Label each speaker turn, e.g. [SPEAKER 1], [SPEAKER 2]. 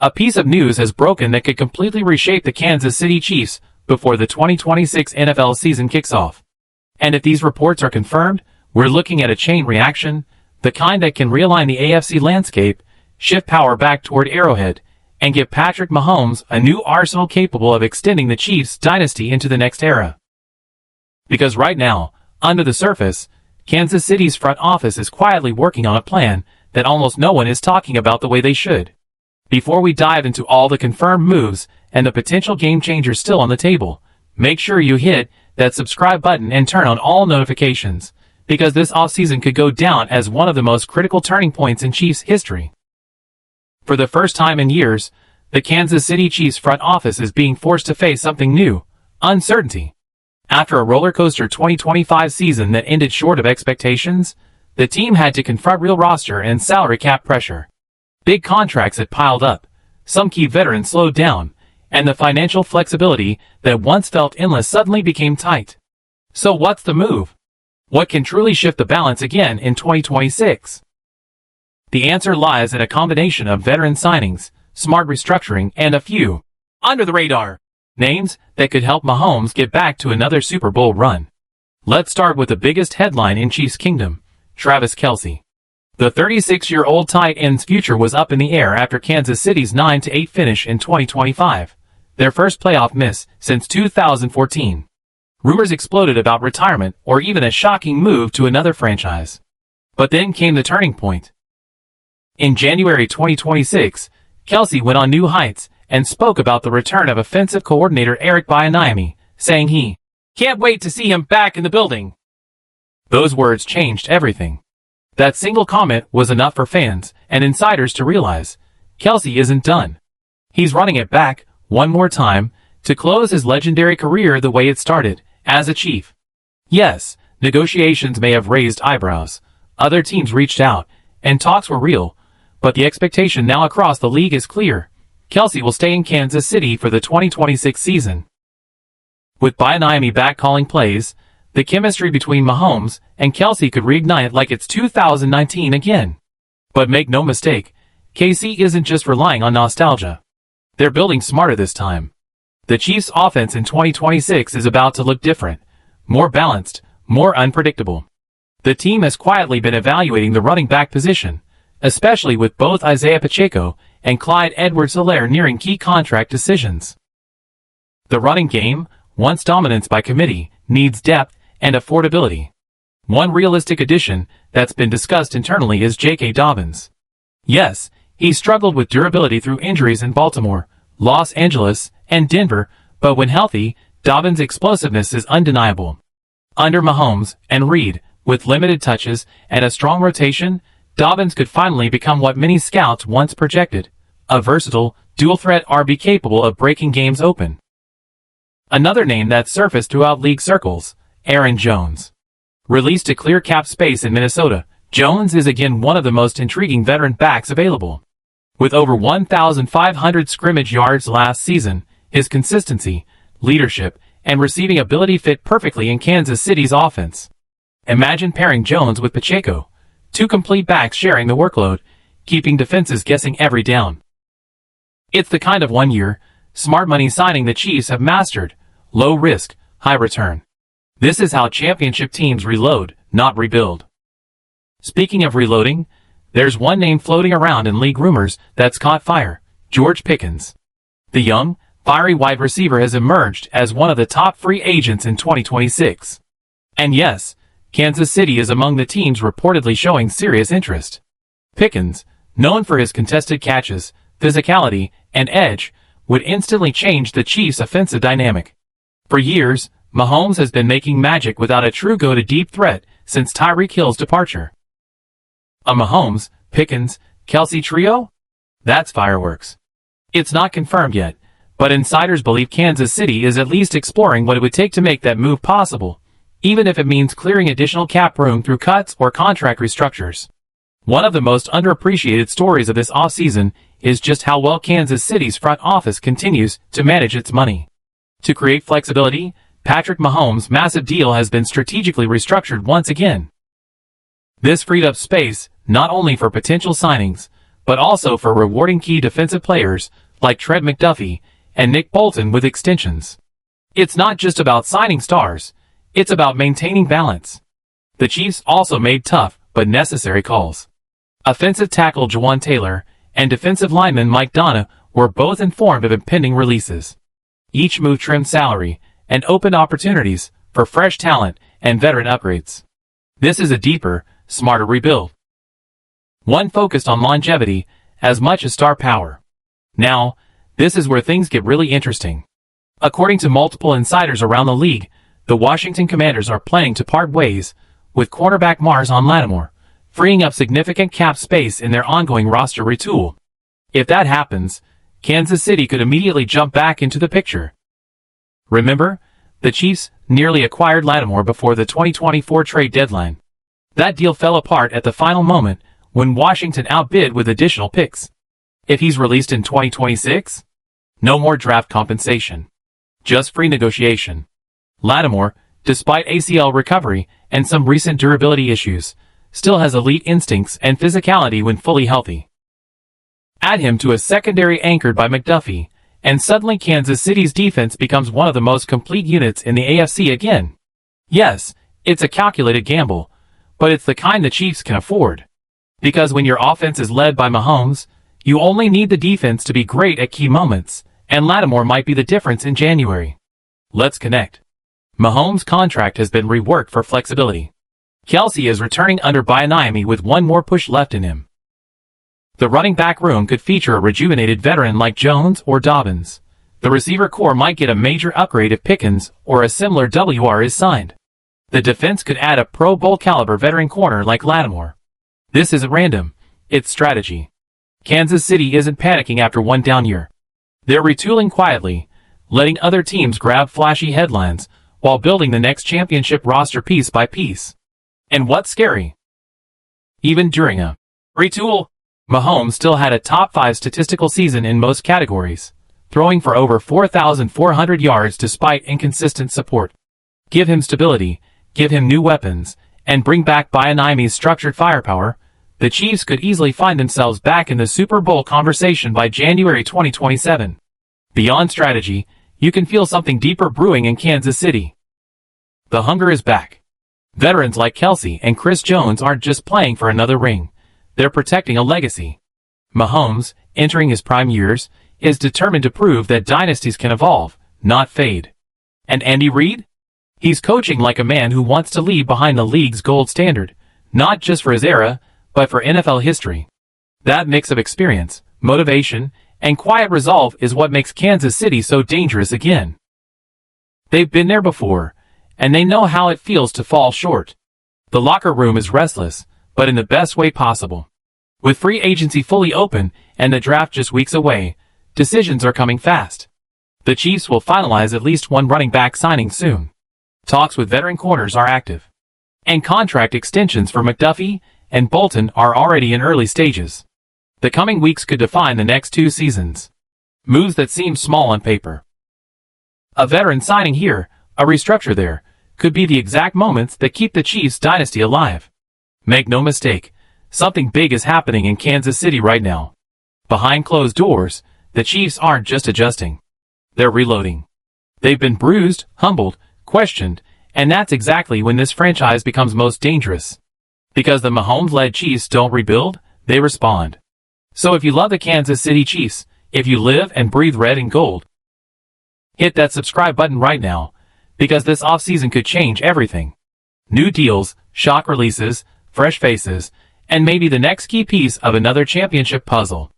[SPEAKER 1] A piece of news has broken that could completely reshape the Kansas City Chiefs before the 2026 NFL season kicks off. And if these reports are confirmed, we're looking at a chain reaction, the kind that can realign the AFC landscape, shift power back toward Arrowhead, and give Patrick Mahomes a new arsenal capable of extending the Chiefs' dynasty into the next era. Because right now, under the surface, Kansas City's front office is quietly working on a plan that almost no one is talking about the way they should. Before we dive into all the confirmed moves and the potential game changers still on the table, make sure you hit that subscribe button and turn on all notifications, because this offseason could go down as one of the most critical turning points in Chiefs history. For the first time in years, the Kansas City Chiefs front office is being forced to face something new: uncertainty. After a roller coaster 2025 season that ended short of expectations, the team had to confront real roster and salary cap pressure. Big contracts had piled up, some key veterans slowed down, and the financial flexibility that once felt endless suddenly became tight. So what's the move? What can truly shift the balance again in 2026? The answer lies in a combination of veteran signings, smart restructuring, and a few under-the-radar names that could help Mahomes get back to another Super Bowl run. Let's start with the biggest headline in Chiefs Kingdom: Travis Kelce. The 36-year-old tight end's future was up in the air after Kansas City's 9-8 finish in 2025, their first playoff miss since 2014. Rumors exploded about retirement or even a shocking move to another franchise. But then came the turning point. In January 2026, Kelce went on new heights and spoke about the return of offensive coordinator Eric Bieniemy, saying he can't wait to see him back in the building. Those words changed everything. That single comment was enough for fans and insiders to realize Kelce isn't done. He's running it back one more time to close his legendary career the way it started, as a Chief. Yes, negotiations may have raised eyebrows. Other teams reached out, and talks were real, but the expectation now across the league is clear: Kelce will stay in Kansas City for the 2026 season. With Bieniemy back calling plays, the chemistry between Mahomes and Kelce could reignite like it's 2019 again. But make no mistake, KC isn't just relying on nostalgia. They're building smarter this time. The Chiefs' offense in 2026 is about to look different, more balanced, more unpredictable. The team has quietly been evaluating the running back position, especially with both Isaiah Pacheco and Clyde Edwards-Helaire nearing key contract decisions. The running game, once dominance by committee, needs depth and affordability. One realistic addition that's been discussed internally is J.K. Dobbins. Yes, he struggled with durability through injuries in Baltimore, Los Angeles, and Denver, but when healthy, Dobbins' explosiveness is undeniable. Under Mahomes and Reed, with limited touches and a strong rotation, Dobbins could finally become what many scouts once projected: a versatile, dual-threat RB capable of breaking games open. Another name that surfaced throughout league circles: Aaron Jones. Released to clear cap space in Minnesota, Jones is again one of the most intriguing veteran backs available. With over 1,500 scrimmage yards last season, his consistency, leadership, and receiving ability fit perfectly in Kansas City's offense. Imagine pairing Jones with Pacheco, two complete backs sharing the workload, keeping defenses guessing every down. It's the kind of one-year, smart money signing the Chiefs have mastered: low risk, high return. This is how championship teams reload, not rebuild. Speaking of reloading, there's one name floating around in league rumors that's caught fire: George Pickens. The young, fiery wide receiver has emerged as one of the top free agents in 2026. And yes, Kansas City is among the teams reportedly showing serious interest. Pickens, known for his contested catches, physicality, and edge, would instantly change the Chiefs' offensive dynamic. For years, Mahomes has been making magic without a true go-to-deep threat since Tyreek Hill's departure. A Mahomes, Pickens, Kelce trio? That's fireworks. It's not confirmed yet, but insiders believe Kansas City is at least exploring what it would take to make that move possible, even if it means clearing additional cap room through cuts or contract restructures. One of the most underappreciated stories of this offseason is just how well Kansas City's front office continues to manage its money. To create flexibility, Patrick Mahomes' massive deal has been strategically restructured once again. This freed up space not only for potential signings, but also for rewarding key defensive players like Trent McDuffie and Nick Bolton with extensions. It's not just about signing stars, it's about maintaining balance. The Chiefs also made tough but necessary calls. Offensive tackle Jawan Taylor and defensive lineman Mike Donna were both informed of impending releases. Each move trimmed salary and opened opportunities for fresh talent and veteran upgrades. This is a deeper, smarter rebuild. One focused on longevity as much as star power. Now, this is where things get really interesting. According to multiple insiders around the league, the Washington Commanders are planning to part ways with cornerback Marshawn Lattimore, freeing up significant cap space in their ongoing roster retool. If that happens, Kansas City could immediately jump back into the picture. Remember, the Chiefs nearly acquired Lattimore before the 2024 trade deadline. That deal fell apart at the final moment when Washington outbid with additional picks. If he's released in 2026, no more draft compensation. Just free negotiation. Lattimore, despite ACL recovery and some recent durability issues, still has elite instincts and physicality when fully healthy. Add him to a secondary anchored by McDuffie, and suddenly Kansas City's defense becomes one of the most complete units in the AFC again. Yes, it's a calculated gamble, but it's the kind the Chiefs can afford. Because when your offense is led by Mahomes, you only need the defense to be great at key moments, and Lattimore might be the difference in January. Let's connect. Mahomes' contract has been reworked for flexibility. Kelce is returning under Bieniemy with one more push left in him. The running back room could feature a rejuvenated veteran like Jones or Dobbins. The receiver core might get a major upgrade if Pickens or a similar WR is signed. The defense could add a Pro Bowl caliber veteran corner like Lattimore. This isn't random, it's strategy. Kansas City isn't panicking after one down year. They're retooling quietly, letting other teams grab flashy headlines while building the next championship roster piece by piece. And what's scary? Even during a retool, Mahomes still had a top 5 statistical season in most categories, throwing for over 4,400 yards despite inconsistent support. Give him stability, give him new weapons, and bring back Bieniemy's structured firepower, the Chiefs could easily find themselves back in the Super Bowl conversation by January 2027. Beyond strategy, you can feel something deeper brewing in Kansas City. The hunger is back. Veterans like Kelce and Chris Jones aren't just playing for another ring. They're protecting a legacy. Mahomes, entering his prime years, is determined to prove that dynasties can evolve, not fade. And Andy Reid? He's coaching like a man who wants to leave behind the league's gold standard, not just for his era, but for NFL history. That mix of experience, motivation, and quiet resolve is what makes Kansas City so dangerous again. They've been there before, and they know how it feels to fall short. The locker room is restless, but in the best way possible. With free agency fully open and the draft just weeks away, decisions are coming fast. The Chiefs will finalize at least one running back signing soon. Talks with veteran corners are active. And contract extensions for McDuffie and Bolton are already in early stages. The coming weeks could define the next 2 seasons. Moves that seem small on paper. A veteran signing here, a restructure there, could be the exact moments that keep the Chiefs dynasty alive. Make no mistake, something big is happening in Kansas City right now. Behind closed doors, the Chiefs aren't just adjusting. They're reloading. They've been bruised, humbled, questioned, and that's exactly when this franchise becomes most dangerous. Because the Mahomes-led Chiefs don't rebuild, they respond. So if you love the Kansas City Chiefs, if you live and breathe red and gold, hit that subscribe button right now, because this offseason could change everything. New deals, shock releases, fresh faces, and maybe the next key piece of another championship puzzle.